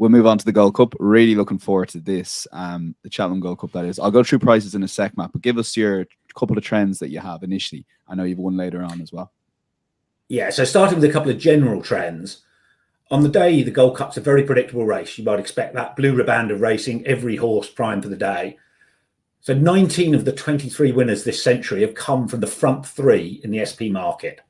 we'll move on to the Gold Cup. Really looking forward to this, the Cheltenham Gold Cup, that is. I'll go through prices in a sec, Matt, but give us your couple of trends that you have initially. I know you've one later on as well. Yeah, so starting with a couple of general trends. On the day, the Gold Cup's a very predictable race. You might expect that blue riband of racing, every horse primed for the day. So 19 of the 23 winners this century have come from the front three in the SP market.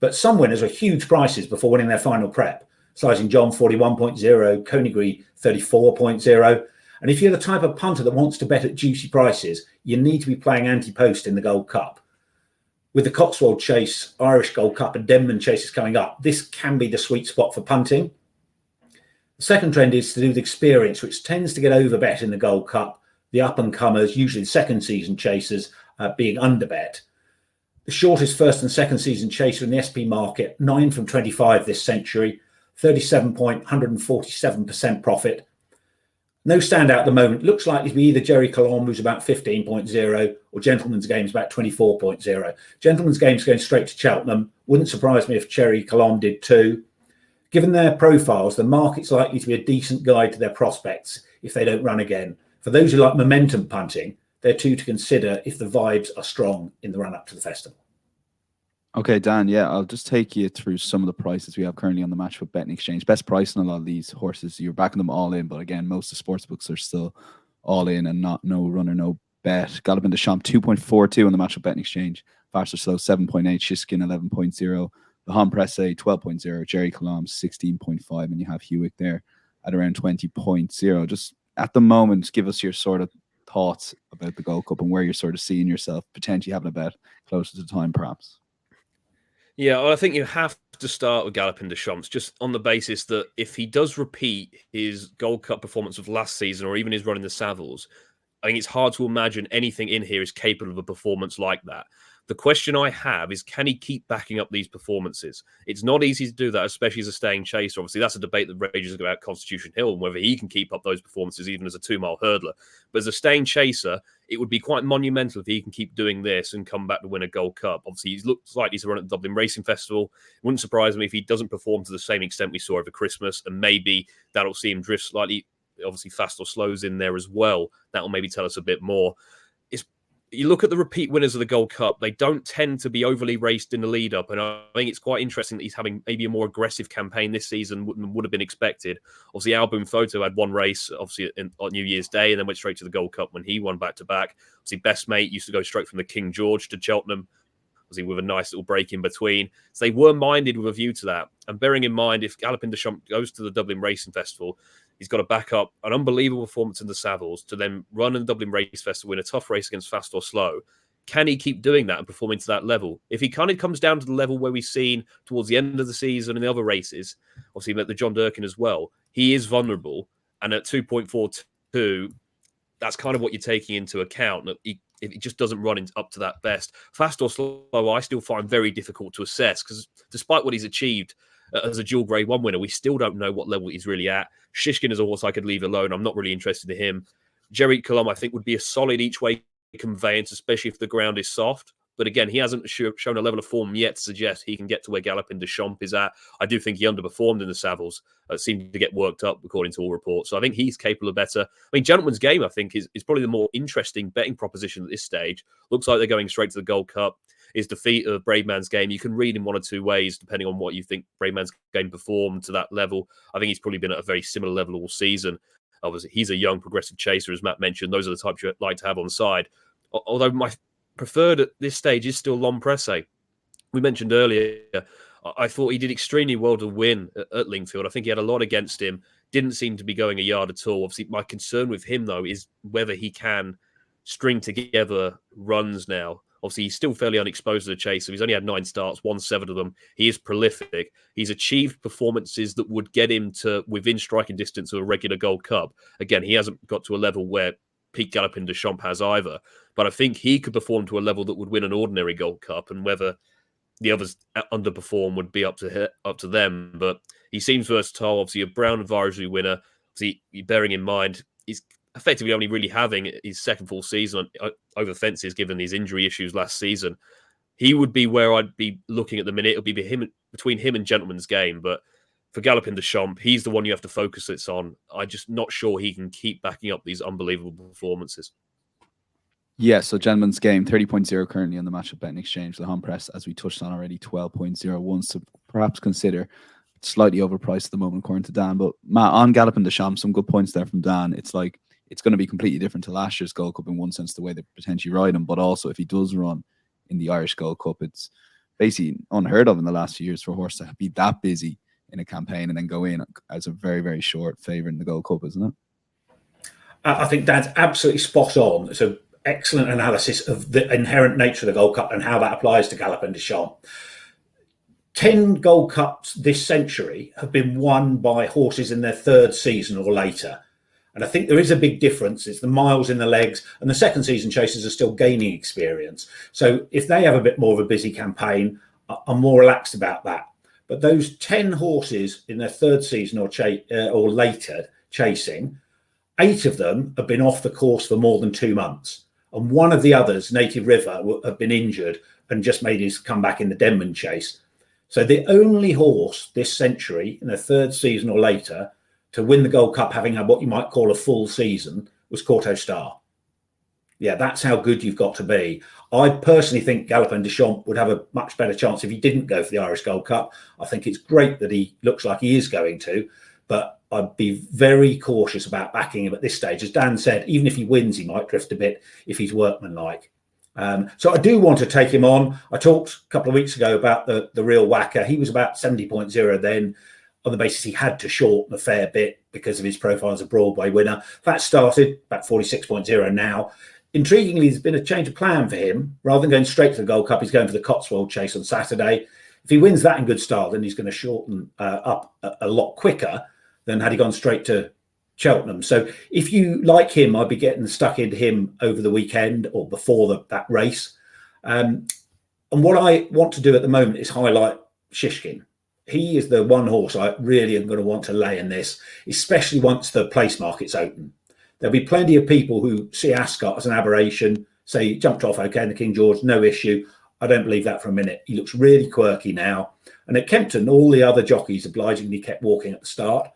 But some winners are huge prices before winning their final prep. Slicing John 41.0, Conegry 34.0. And if you're the type of punter that wants to bet at juicy prices, you need to be playing Ante-Post in the Gold Cup. With the Cotswold Chase, Irish Gold Cup and Denman Chases coming up, this can be the sweet spot for punting. The second trend is to do with experience, which tends to get overbet in the Gold Cup. The up-and-comers, usually the second season chasers, being underbet. The shortest first and second season chaser in the SP market, 9 from 25 this century, 37.147% profit. No standout at the moment. Looks likely to be either Jerry Colombe, who's about 15.0, or Gentleman's Game's about 24.0. Gentleman's Game's going straight to Cheltenham. Wouldn't surprise me if Jerry Colombe did too. Given their profiles, the market's likely to be a decent guide to their prospects if they don't run again. For those who like momentum punting, they're two to consider if the vibes are strong in the run-up to the festival. Okay, Dan, yeah, I'll just take you through some of the prices we have currently on the Matchbook Betting Exchange. Best price on a lot of these horses. You're backing them all in, but again, most of the sports books are still all in and not no runner, no bet. Gallopin de Champ 2.42 on the Matchbook Betting Exchange. Faster Slow 7.8, Shiskin 11.0, the Han Presse 12.0, Jerry Colombe 16.5, and you have Hewitt there at around 20.0. Just at the moment, give us your sort of thoughts about the Gold Cup and where you're sort of seeing yourself potentially having a bet closer to the time, perhaps. Yeah, well, I think you have to start with Gallopin de Champs, just on the basis that if he does repeat his Gold Cup performance of last season or even his run in the Savills, I think it's hard to imagine anything in here is capable of a performance like that. The question I have is, can he keep backing up these performances? It's not easy to do that, especially as a staying chaser. Obviously, that's a debate that rages about Constitution Hill and whether he can keep up those performances even as a 2-mile hurdler. But as a staying chaser, it would be quite monumental if he can keep doing this and come back to win a Gold Cup. Obviously, he looks likely to run at the Dublin Racing Festival. It wouldn't surprise me if he doesn't perform to the same extent we saw over Christmas, and maybe that'll see him drift slightly. Obviously, Fast or Slow's in there as well. That'll maybe tell us a bit more. You look at the repeat winners of the Gold Cup, they don't tend to be overly raced in the lead up. And I think it's quite interesting that he's having maybe a more aggressive campaign this season than would have been expected. Obviously, Album Photo had one race, obviously, on New Year's Day, and then went straight to the Gold Cup when he won back to back. Obviously, Best Mate used to go straight from the King George to Cheltenham, obviously, with a nice little break in between. So they were minded with a view to that. And bearing in mind, if Gallopin de Champs goes to the Dublin Racing Festival, he's got to back up an unbelievable performance in the Savills to then run in the Dublin Race Festival, win a tough race against Fast or Slow. Can he keep doing that and performing to that level? If he kind of comes down to the level where we've seen towards the end of the season and the other races, obviously the John Durkin as well, he is vulnerable. And at 2.42, that's kind of what you're taking into account. If he just doesn't run up to that best. Fast or Slow, I still find very difficult to assess because despite what he's achieved as a dual Grade 1 winner, we still don't know what level he's really at. Shishkin is a horse I could leave alone. I'm not really interested in him. Jerry Colombe, I think, would be a solid each-way conveyance, especially if the ground is soft. But again, he hasn't shown a level of form yet to suggest he can get to where Gallopin de Champs is at. I do think he underperformed in the Savills. Seemed to get worked up, according to all reports. So I think he's capable of better. I mean, Gentleman's Game, I think, is probably the more interesting betting proposition at this stage. Looks like they're going straight to the Gold Cup. His defeat of Brave Man's Game, you can read in one or two ways, depending on what you think Brave Man's Game performed to that level. I think he's probably been at a very similar level all season. Obviously, he's a young progressive chaser, as Matt mentioned. Those are the types you like to have on side. Although my preferred at this stage is still Lon Presse. We mentioned earlier, I thought he did extremely well to win at Lingfield. I think he had a lot against him. Didn't seem to be going a yard at all. Obviously, my concern with him, though, is whether he can string together runs now. Obviously, he's still fairly unexposed to the chase. So he's only had 9 starts, won 7 of them. He is prolific. He's achieved performances that would get him to within striking distance of a regular Gold Cup. Again, he hasn't got to a level where Pete Gallopin de Champs has either. But I think he could perform to a level that would win an ordinary Gold Cup, and whether the others underperform would be up to them. But he seems versatile. Obviously, a Brown Advisory winner. Obviously, bearing in mind, he's effectively only really having his second full season over fences given his injury issues last season. He would be where I'd be looking at the minute. It would be between him and Gentleman's Game. But for Galopin de Champs, he's the one you have to focus it on. I'm just not sure he can keep backing up these unbelievable performances. Yeah, so Gentleman's Game, 30.0 currently on the Matchbook Betting Exchange. The home press, as we touched on already, 12.01. So perhaps consider slightly overpriced at the moment, according to Dan. But Matt, on Galopin de Champs, some good points there from Dan. It's like it's going to be completely different to last year's Gold Cup in one sense, the way they potentially ride him. But also, if he does run in the Irish Gold Cup, it's basically unheard of in the last few years for a horse to be that busy in a campaign and then go in as a very, very short favourite in the Gold Cup, isn't it? I think Dan's absolutely spot on. So excellent analysis of the inherent nature of the Gold Cup and how that applies to Galopin de Champs. 10 Gold Cups this century have been won by horses in their third season or later. And I think there is a big difference. It's the miles in the legs, and the second season chasers are still gaining experience. So if they have a bit more of a busy campaign, I'm more relaxed about that. But those 10 horses in their third season or later chasing, 8 of them have been off the course for more than 2 months. And one of the others, Native River, have been injured and just made his comeback in the Denman Chase. So the only horse this century in their third season or later to win the Gold Cup, having had what you might call a full season, was Courto Star. Yeah, that's how good you've got to be. I personally think Galopin de Champs would have a much better chance if he didn't go for the Irish Gold Cup. I think it's great that he looks like he is going to, but I'd be very cautious about backing him at this stage. As Dan said, even if he wins, he might drift a bit if he's workmanlike. So I do want to take him on. I talked a couple of weeks ago about the real whacker. He was about 70.0 then, on the basis he had to shorten a fair bit because of his profile as a Broadway winner. That started about 46.0 now. Intriguingly, there's been a change of plan for him. Rather than going straight to the Gold Cup, he's going for the Cotswold Chase on Saturday. If he wins that in good style, then he's going to shorten up a lot quicker than had he gone straight to Cheltenham. So if you like him, I'd be getting stuck into him over the weekend or before that race. And what I want to do at the moment is highlight Shishkin. He is the one horse I really am going to want to lay in this, especially once the place market's open. There'll be plenty of people who see Ascot as an aberration, say he jumped off okay in the King George, no issue. I don't believe that for a minute. He looks really quirky now. And at Kempton, all the other jockeys obligingly kept walking at the start.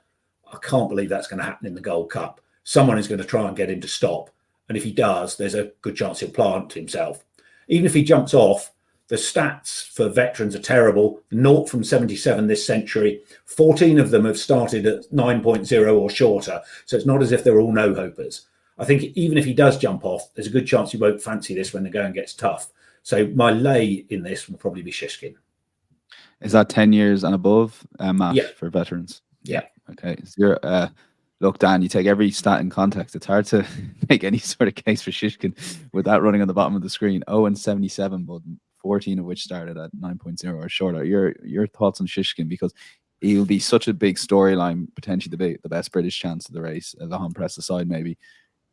I can't believe that's going to happen in the Gold Cup. Someone is going to try and get him to stop. And if he does, there's a good chance he'll plant himself. Even if he jumps off, the stats for veterans are terrible. 0 from 77 this century. 14 of them have started at 9.0 or shorter. So it's not as if they're all no-hopers. I think even if he does jump off, there's a good chance he won't fancy this when the going gets tough. So my lay in this will probably be Shishkin. Is that 10 years and above, Matt, yeah, for veterans? Yeah. Okay. So look, Dan, you take every stat in context. It's hard to make any sort of case for Shishkin with that running on the bottom of the screen. 0-77, but 14 of which started at 9.0 or shorter. Your thoughts on Shishkin, because he'll be such a big storyline, potentially the best British chance of the race, the home press aside maybe.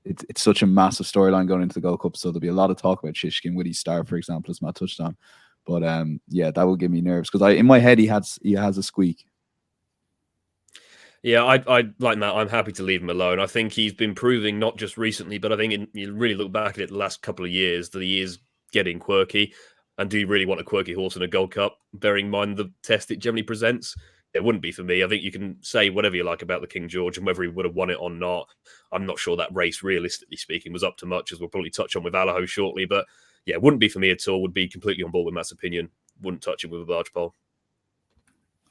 It's such a massive storyline going into the Gold Cup, so there'll be a lot of talk about Shishkin. Would he start, for example, as Matt touched on? But yeah, that will give me nerves because in my head he has a squeak. Yeah, I like Matt. I'm happy to leave him alone. I think he's been proving, not just recently, but I think you really look back at it the last couple of years, that he is getting quirky. And do you really want a quirky horse in a Gold Cup, bearing in mind the test it generally presents? It wouldn't be for me. I think you can say whatever you like about the King George and whether he would have won it or not. I'm not sure that race, realistically speaking, was up to much, as we'll probably touch on with Allaho shortly. But yeah, it wouldn't be for me at all. Would be completely on board with Matt's opinion. Wouldn't touch it with a barge pole.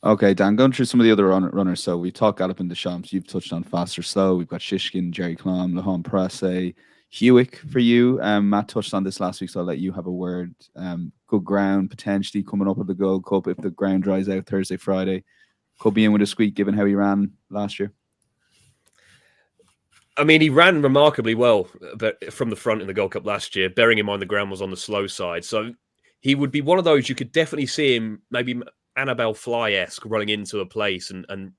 Okay, Dan, going through some of the other runners. So we talked Galopin de Champs. You've touched on Fast or Slow. We've got Shishkin, Jerry Clom, Le Home Presse, Hewick for you. Matt touched on this last week, so I'll let you have a word. Good ground potentially coming up at the Gold Cup if the ground dries out Thursday, Friday. Could be in with a squeak given how he ran last year. I mean, he ran remarkably well from the front in the Gold Cup last year, bearing in mind the ground was on the slow side. So he would be one of those you could definitely see him maybe Annabelle Fly-esque running into a place and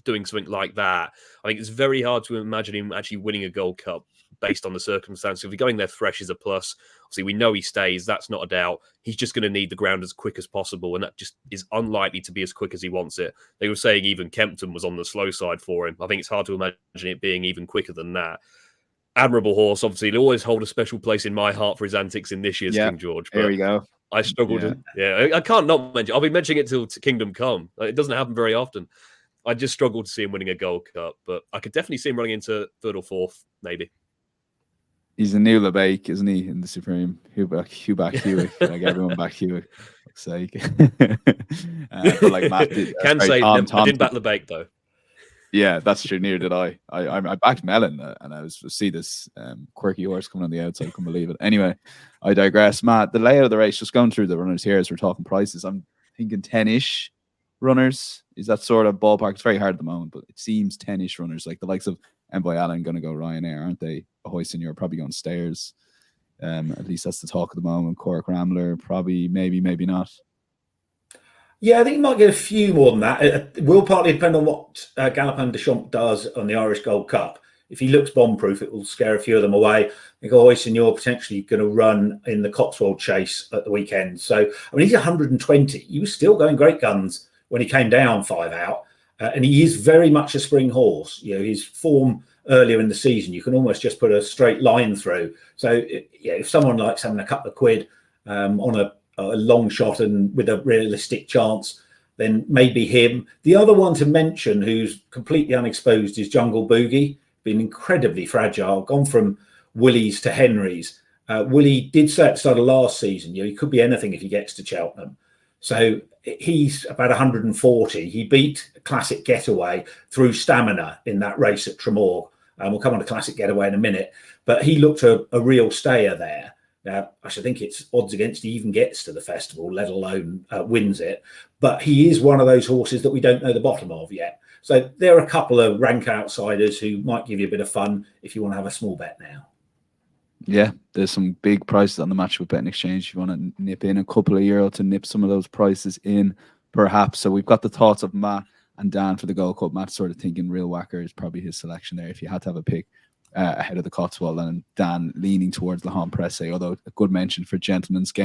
doing something like that. I think it's very hard to imagine him actually winning a Gold Cup based on the circumstances. If he's going there fresh is a plus. Obviously, we know he stays. That's not a doubt. He's just going to need the ground as quick as possible, and that just is unlikely to be as quick as he wants it. They were saying even Kempton was on the slow side for him. I think it's hard to imagine it being even quicker than that. Admirable horse, obviously. He'll always hold a special place in my heart for his antics in this year's King George. There we go. I struggled. I can't not mention. I'll be mentioning it till Kingdom Come. It doesn't happen very often. I just struggle to see him winning a Gold Cup, but I could definitely see him running into third or fourth, maybe. He's a new LeBake, isn't he, in the Supreme? Hugh back Hewitt. Like everyone back Hewitt. Fuck's sake. But like Matt did, Can sorry, say Tom I didn't back LeBake though. Yeah, that's true. Neither did I. I backed Mellon, and I was see this quirky horse coming on the outside. I couldn't believe it. Anyway, I digress. Matt, the layout of the race, just going through the runners here as we're talking prices. I'm thinking 10-ish runners. Is that sort of ballpark? It's very hard at the moment, but it seems 10-ish runners, like the likes of Envoy Allen going to go Ryanair, aren't they? Hoisting, you're probably going Stairs. At least that's the talk at the moment. Cork Rambler, probably, maybe not. Yeah, I think you might get a few more than that. It will partly depend on what Galopin Des Champs does on the Irish Gold Cup. If he looks bomb-proof, it will scare a few of them away. I think Oisin, you're potentially going to run in the Cotswold Chase at the weekend. So, I mean, he's 120. He was still going great guns when he came down 5 out. And he is very much a spring horse. You know, his form earlier in the season, you can almost just put a straight line through. So, if someone likes having a couple of quid on a long shot and with a realistic chance, then maybe him. The other one to mention who's completely unexposed is Jungle Boogie. Been incredibly fragile, gone from Willie's to Henry's. Willie did say at the start of last season, he could be anything if he gets to Cheltenham. So he's about 140. He beat Classic Getaway through stamina in that race at Tremor. We'll come on to Classic Getaway in a minute, but he looked a real stayer there. Now, I should think it's odds against he even gets to the festival, let alone wins it. But he is one of those horses that we don't know the bottom of yet. So there are a couple of rank outsiders who might give you a bit of fun if you want to have a small bet now. Yeah, there's some big prices on the Matchbook Betting Exchange. If you want to nip in a couple of euro to nip some of those prices in, perhaps. So we've got the thoughts of Matt and Dan for the Gold Cup. Matt's sort of thinking Real Whacker is probably his selection there if you had to have a pick ahead of the Cotswold, and Dan leaning towards Le Hon Presse, although a good mention for Gentleman's Game.